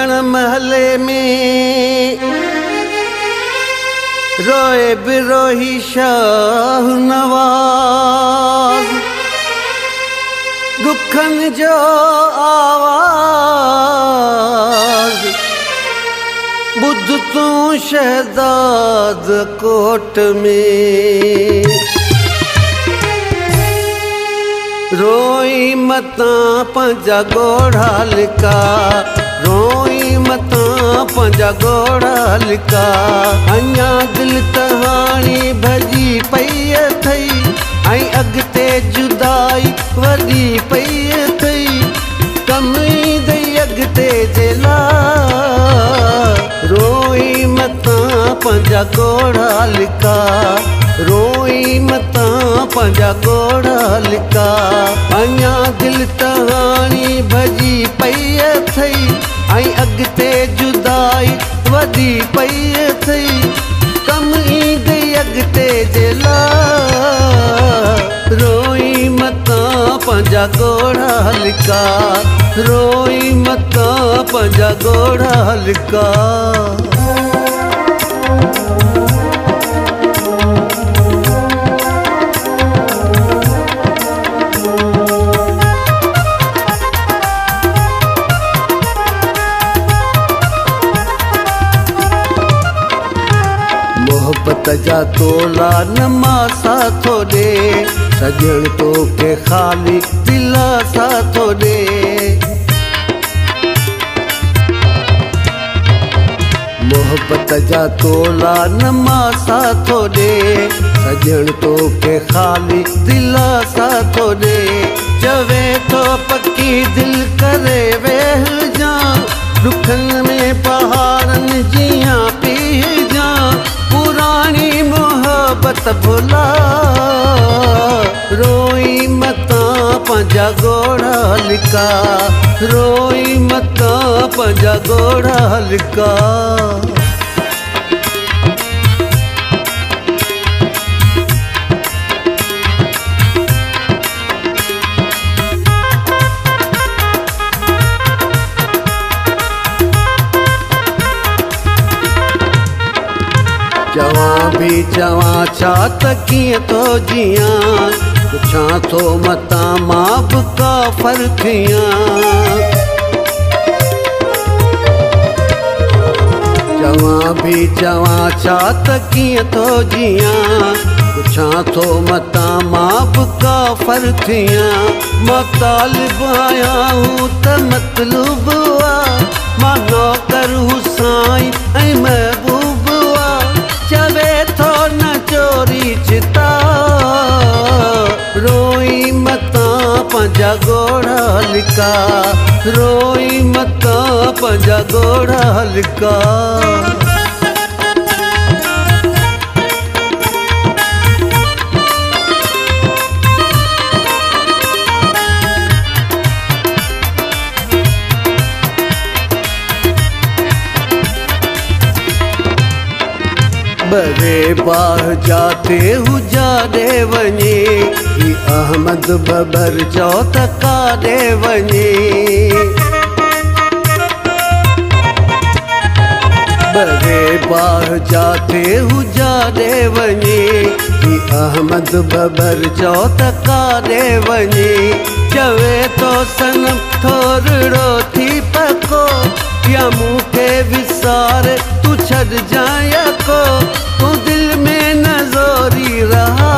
रुखण महले में रोए बिरोही शाह नवाज। रुखन जो आवाज बुध तू शहजाद कोट में। रोई मता पंजा घोड़ा लिका, रोई मता पंजा घोड़ा लिका। अञा दिल तहानी भजी पई थई, ऐं अॻिते जुदाई वधी पई थई। कम ईंदई अॻिते जे लाइ, रोई मता पंजा घोड़ा लिका, रोई मता पंजा घोड़ा लिका। अञा दिल तहानी भजी पई थई, ऐं अॻिते जुदाई वधी पई थई। कम ईंदई अॻिते जे लाइ, रोई मता पंजा घोड़ा लिका, रोई मता पंजा घोड़ा लिका। मोहब्बत जा तोला नमासा थो ॾे, सजण तोखे ख़ाली दिलासा थो ॾे। मोहब्बत जा तोला नमासा थो ॾे, सजण तोखे ख़ाली दिलासा थो ॾे। चवे थो पकी दिल करे वेह जा, रुखन में पहाड़नि जियां पीह जा। पुरानी मोहब्बत भुला, रोई मता पंजा घोड़ा लिका, रोई मता पंजा घोड़ा लिका। चवां भी चवां छा त कीअं थो जियां, पुछां थो मता मां बि काफ़र थियां। चवां भी चवां छा त कीअं थो जियां, पुछां थो मता मां बि काफ़र थियां। मां तालिब आहियां हूं त मतलूब आ, मां नौकर हुसाईं ऐं महबूब आ। चवे थो न चोरी चिता, रोई मता पंजा घोड़ा लिका, रोई मता पंजा घोड़ा लिका। बरे बाह जाते हुजारे वञे, ही अहमद बबर चौ त काॾे वञे। बरे बाह जाते हुजारे वञे, ही अहमद बबर चौ त काॾे वञे। चवे तो सनम थोरड़ो थी पको, या मूंखे विसार तू छॾ जाया को। तू दिल में नज़ोरी रहा,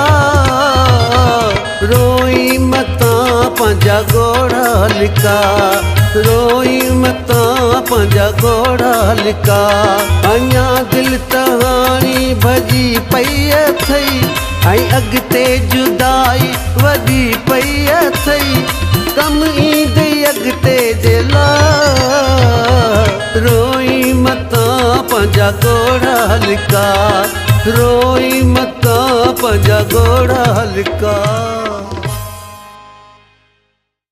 रोई मता पंजा घोड़ा लिका, रोई मता पंजा घोड़ा लिका। अञा दिल तहानी भजी पई थई, ऐं अॻिते जुदाई वधी पई थई। कम ईंदई अॻिते जे लाइ, रोई मता पंजा घोड़ा लिका, रोई मता पंजा घोड़ा लिका।